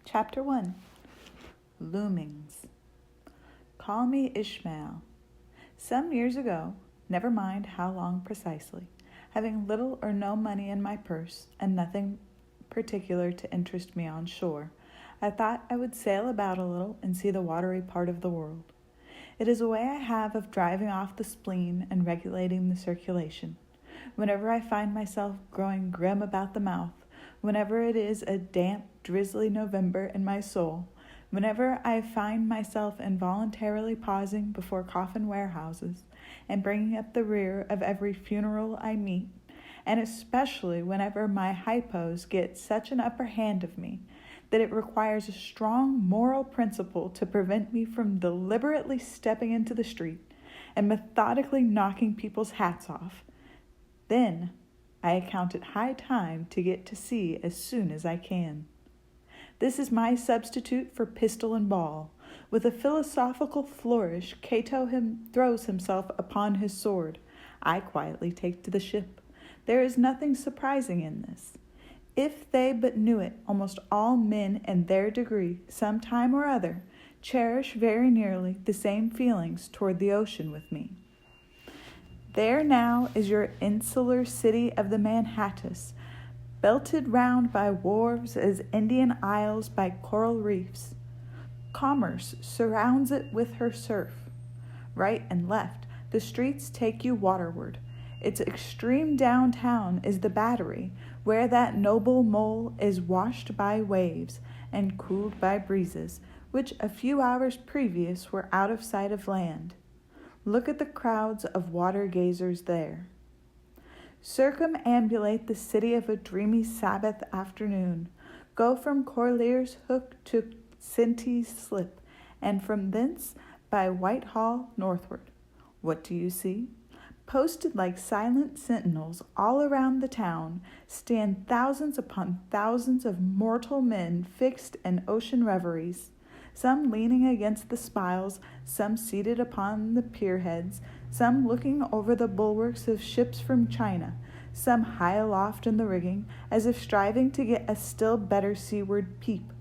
Chapter 1. Loomings. Call me Ishmael. Some years ago, never mind how long precisely, having little or no money in my purse and nothing particular to interest me on shore, I thought I would sail about a little and see the watery part of the world. It is a way I have of driving off the spleen and regulating the circulation. Whenever I find myself growing grim about the mouth, whenever it is a damp, drizzly November in my soul, whenever I find myself involuntarily pausing before coffin warehouses and bringing up the rear of every funeral I meet, and especially whenever my hypos get such an upper hand of me that it requires a strong moral principle to prevent me from deliberately stepping into the street and methodically knocking people's hats off, then I account it high time to get to sea as soon as I can. This is my substitute for pistol and ball. With a philosophical flourish, Cato throws himself upon his sword. I quietly take to the ship. There is nothing surprising in this. If they but knew it, almost all men in their degree, some time or other, cherish very nearly the same feelings toward the ocean with me. There now is your insular city of the Manhattas, belted round by wharves as Indian isles by coral reefs. Commerce surrounds it with her surf. Right and left, the streets take you waterward. Its extreme downtown is the Battery, where that noble mole is washed by waves and cooled by breezes, which a few hours previous were out of sight of land. Look at the crowds of water-gazers there. Circumambulate the city of a dreamy Sabbath afternoon. Go from Corlear's Hook to Cinte's Slip, and from thence by Whitehall northward. What do you see? Posted like silent sentinels all around the town stand thousands upon thousands of mortal men fixed in ocean reveries, some leaning against the spiles, some seated upon the pierheads, some looking over the bulwarks of ships from China, some high aloft in the rigging, as if striving to get a still better seaward peep.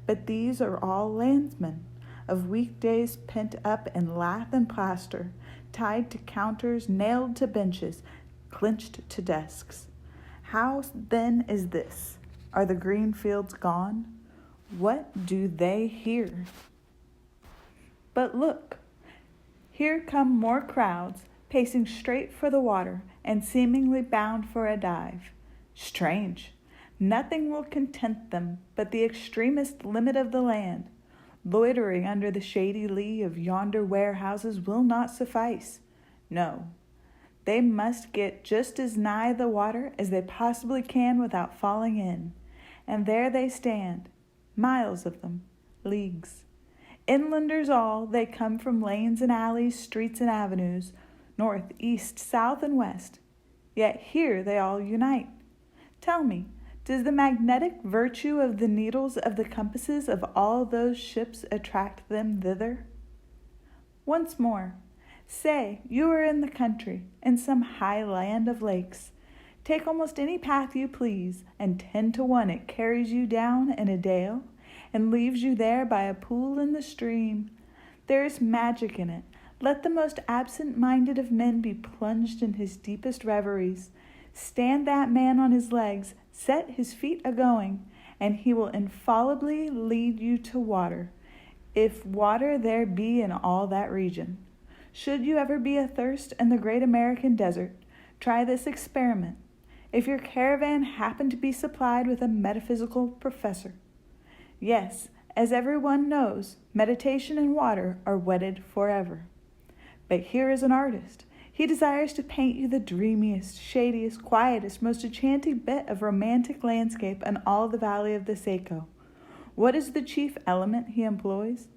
But these are all landsmen, of weekdays pent up in lath and plaster, tied to counters, nailed to benches, clinched to desks. How then is this? Are the green fields gone? What do they hear? But look, here come more crowds, pacing straight for the water and seemingly bound for a dive. Strange. Nothing will content them but the extremest limit of the land. Loitering under the shady lee of yonder warehouses will not suffice. No, they must get just as nigh the water as they possibly can without falling in. And there they stand, miles of them, leagues. Inlanders all, they come from lanes and alleys, streets and avenues, north, east, south, and west. Yet here they all unite. Tell me, does the magnetic virtue of the needles of the compasses of all those ships attract them thither? Once more, say you are in the country, in some high land of lakes. Take almost any path you please, and 10 to 1 it carries you down in a dale, and leaves you there by a pool in the stream. There is magic in it. Let the most absent-minded of men be plunged in his deepest reveries. Stand that man on his legs, set his feet a-going, and he will infallibly lead you to water, if water there be in all that region. Should you ever be athirst in the great American desert, try this experiment. If your caravan happen to be supplied with a metaphysical professor. Yes, as everyone knows, meditation and water are wedded forever. But here is an artist. He desires to paint you the dreamiest, shadiest, quietest, most enchanting bit of romantic landscape in all the valley of the Saco. What is the chief element he employs?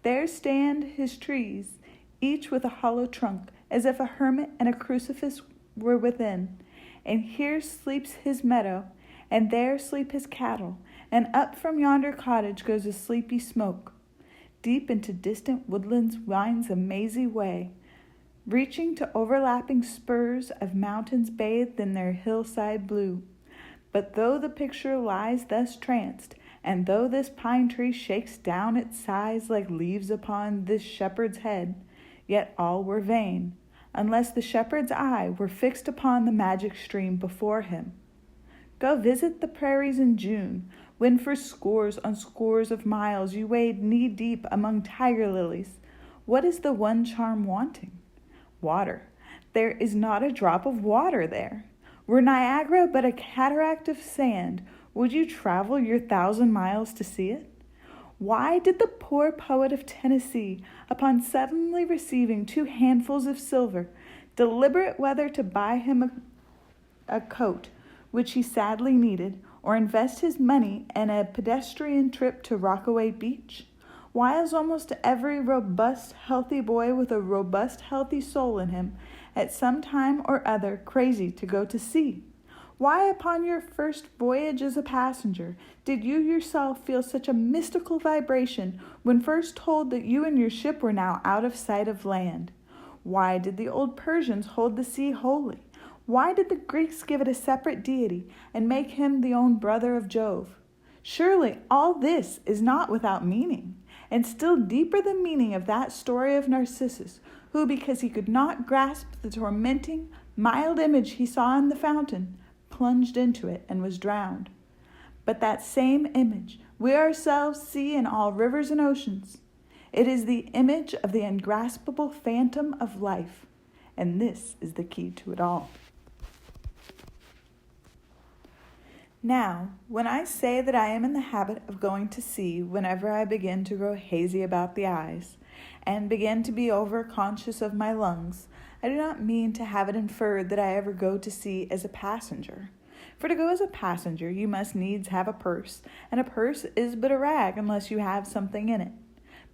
There stand his trees, each with a hollow trunk, as if a hermit and a crucifix were within. And here sleeps his meadow, and there sleep his cattle, and up from yonder cottage goes a sleepy smoke. Deep into distant woodlands winds a mazy way, reaching to overlapping spurs of mountains bathed in their hillside blue. But though the picture lies thus tranced, And though this pine tree shakes down its sighs like leaves upon this shepherd's head, yet all were vain, unless the shepherd's eye were fixed upon the magic stream before him. Go visit the prairies in June, when for scores on scores of miles you wade knee-deep among tiger lilies. What is the one charm wanting? Water. There is not a drop of water there. Were Niagara but a cataract of sand, would you travel your 1,000 miles to see it? Why did the poor poet of Tennessee, upon suddenly receiving 2 handfuls of silver, deliberate whether to buy him a coat, which he sadly needed, or invest his money in a pedestrian trip to Rockaway Beach? Why is almost every robust, healthy boy with a robust, healthy soul in him at some time or other crazy to go to sea? Why, upon your first voyage as a passenger, did you yourself feel such a mystical vibration when first told that you and your ship were now out of sight of land? Why did the old Persians hold the sea holy? Why did the Greeks give it a separate deity and make him the own brother of Jove? Surely all this is not without meaning, and still deeper the meaning of that story of Narcissus, who, because he could not grasp the tormenting, mild image he saw in the fountain, plunged into it and was drowned. But that same image we ourselves see in all rivers and oceans. It is the image of the ungraspable phantom of life, and this is the key to it all. Now, when I say that I am in the habit of going to sea whenever I begin to grow hazy about the eyes, and begin to be over-conscious of my lungs, I do not mean to have it inferred that I ever go to sea as a passenger. For to go as a passenger, you must needs have a purse, and a purse is but a rag unless you have something in it.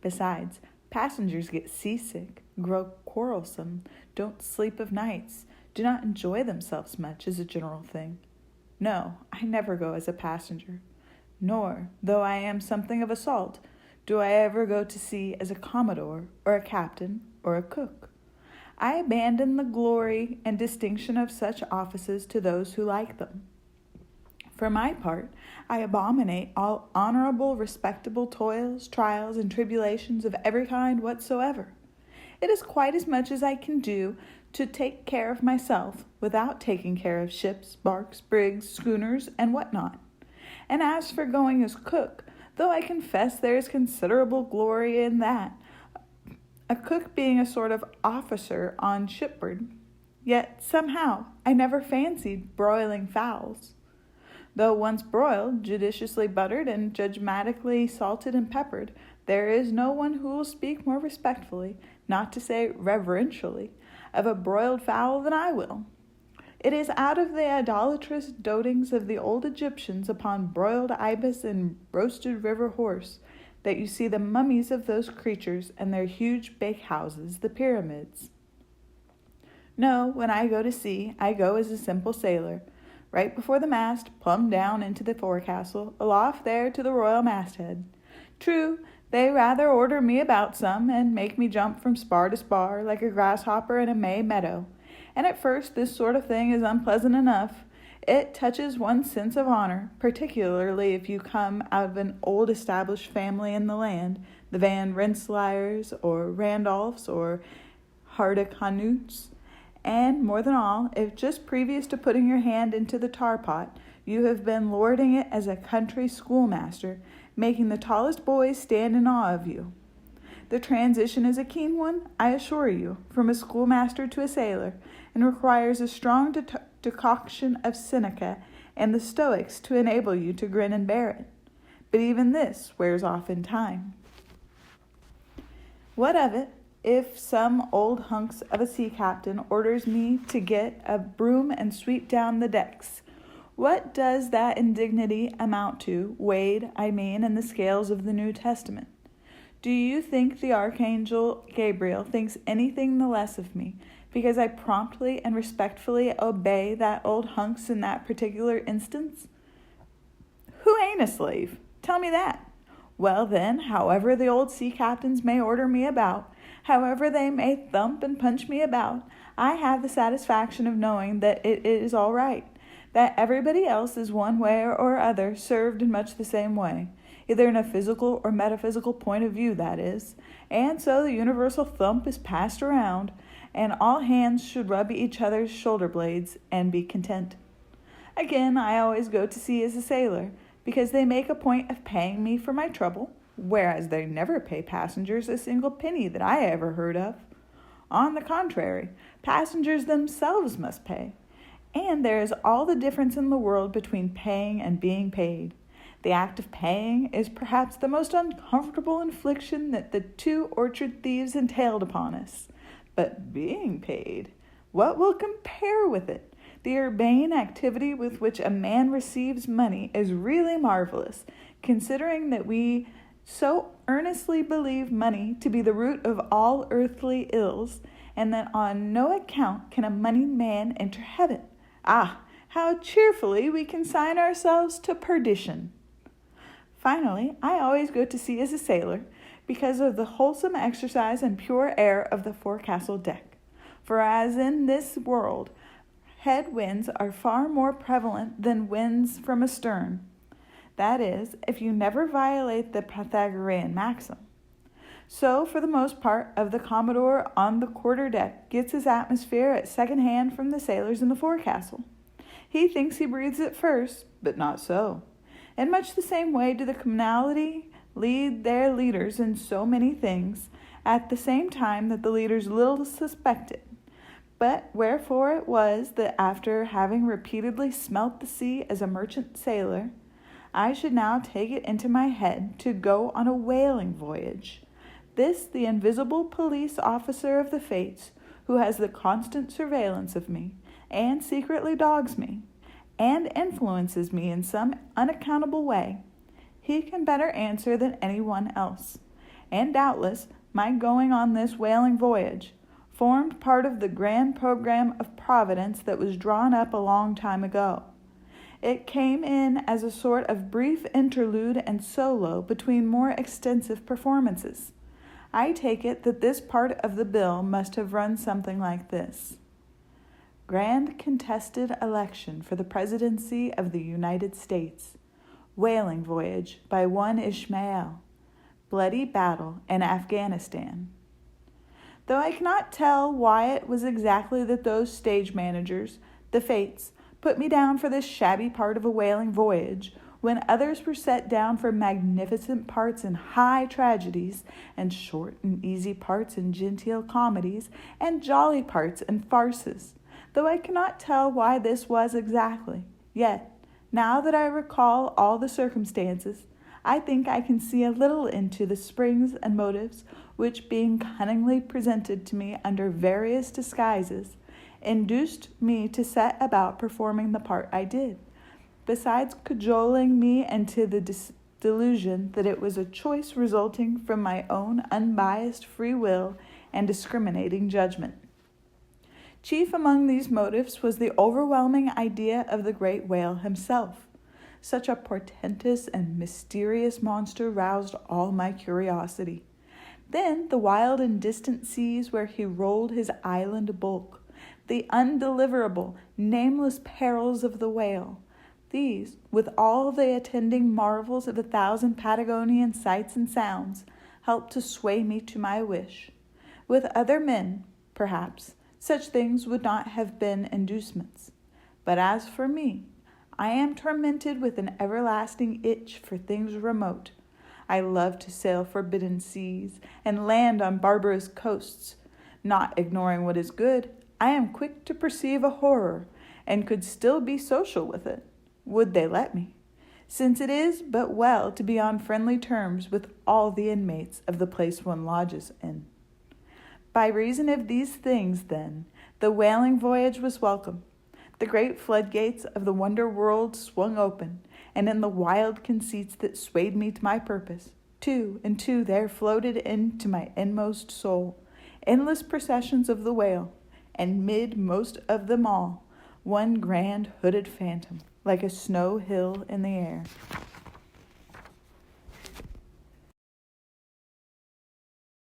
Besides, passengers get seasick, grow quarrelsome, don't sleep of nights, do not enjoy themselves much as a general thing. No, I never go as a passenger, nor, though I am something of a salt, do I ever go to sea as a commodore, or a captain, or a cook. I abandon the glory and distinction of such offices to those who like them. For my part, I abominate all honorable, respectable toils, trials, and tribulations of every kind whatsoever. It is quite as much as I can do to take care of myself without taking care of ships, barks, brigs, schooners, and what not. And as for going as cook, though I confess there is considerable glory in that, a cook being a sort of officer on shipboard, yet somehow I never fancied broiling fowls. Though once broiled, judiciously buttered, and judgmatically salted and peppered, there is no one who will speak more respectfully, not to say reverentially, of a broiled fowl than I will. It is out of the idolatrous dotings of the old Egyptians upon broiled ibis and roasted river horse that you see the mummies of those creatures and their huge bakehouses, the pyramids. No, when I go to sea, I go as a simple sailor, right before the mast, plumb down into the forecastle, aloft there to the royal masthead. True, they rather order me about some, and make me jump from spar to spar like a grasshopper in a May meadow. And at first this sort of thing is unpleasant enough. It touches one's sense of honor, particularly if you come out of an old established family in the land, the Van Rensselaers or Randolphs or Hardicanuts. And more than all, if just previous to putting your hand into the tar pot, you have been lording it as a country schoolmaster, making the tallest boys stand in awe of you. The transition is a keen one, I assure you, from a schoolmaster to a sailor, and requires a strong decoction of Seneca and the Stoics to enable you to grin and bear it. But even this wears off in time. What of it if some old hunks of a sea captain orders me to get a broom and sweep down the decks? What does that indignity amount to, weighed, I mean, in the scales of the New Testament? Do you think the Archangel Gabriel thinks anything the less of me because I promptly and respectfully obey that old hunks in that particular instance? Who ain't a slave? Tell me that. Well then, however the old sea captains may order me about, however they may thump and punch me about, I have the satisfaction of knowing that it is all right, that everybody else is one way or other served in much the same way, either in a physical or metaphysical point of view, that is, and so the universal thump is passed around, and all hands should rub each other's shoulder blades and be content. Again, I always go to sea as a sailor, because they make a point of paying me for my trouble, whereas they never pay passengers a single penny that I ever heard of. On the contrary, passengers themselves must pay. And there is all the difference in the world between paying and being paid. The act of paying is perhaps the most uncomfortable infliction that the 2 orchard thieves entailed upon us. But being paid, what will compare with it? The urbane activity with which a man receives money is really marvelous, considering that we so earnestly believe money to be the root of all earthly ills, and that on no account can a moneyed man enter heaven. Ah, how cheerfully we consign ourselves to perdition! Finally, I always go to sea as a sailor, because of the wholesome exercise and pure air of the forecastle deck. For as in this world, head winds are far more prevalent than winds from astern. That is, if you never violate the Pythagorean maxim. So, for the most part of the Commodore on the quarter-deck gets his atmosphere at second hand from the sailors in the forecastle. He thinks he breathes it first, but not so. In much the same way do the commonalty lead their leaders in so many things, at the same time that the leaders little suspect it. But wherefore it was that after having repeatedly smelt the sea as a merchant sailor, I should now take it into my head to go on a whaling voyage. This the invisible police officer of the fates, who has the constant surveillance of me, and secretly dogs me, and influences me in some unaccountable way, he can better answer than anyone else. And doubtless my going on this whaling voyage formed part of the grand program of Providence that was drawn up a long time ago. It came in as a sort of brief interlude and solo between more extensive performances. I take it that this part of the bill must have run something like this. Grand contested election for the presidency of the United States. Whaling voyage by one Ishmael. Bloody battle in Afghanistan. Though I cannot tell why it was exactly that those stage managers, the fates, put me down for this shabby part of a whaling voyage, when others were set down for magnificent parts in high tragedies, and short and easy parts in genteel comedies, and jolly parts in farces. Though I cannot tell why this was exactly, yet, now that I recall all the circumstances, I think I can see a little into the springs and motives which, being cunningly presented to me under various disguises, induced me to set about performing the part I did, besides cajoling me into the delusion that it was a choice resulting from my own unbiased free will and discriminating judgment. Chief among these motives was the overwhelming idea of the great whale himself. Such a portentous and mysterious monster roused all my curiosity. Then the wild and distant seas where he rolled his island bulk, the undeliverable, nameless perils of the whale. These, with all the attending marvels of 1,000 Patagonian sights and sounds, helped to sway me to my wish. With other men, perhaps, such things would not have been inducements. But as for me, I am tormented with an everlasting itch for things remote. I love to sail forbidden seas and land on barbarous coasts. Not ignoring what is good, I am quick to perceive a horror, and could still be social with it, would they let me, since it is but well to be on friendly terms with all the inmates of the place one lodges in. By reason of these things, then, the whaling voyage was welcome. The great floodgates of the wonder world swung open, and in the wild conceits that swayed me to my purpose, two and two there floated into my inmost soul, endless processions of the whale, and mid most of them all, one grand hooded phantom, like a snow hill in the air.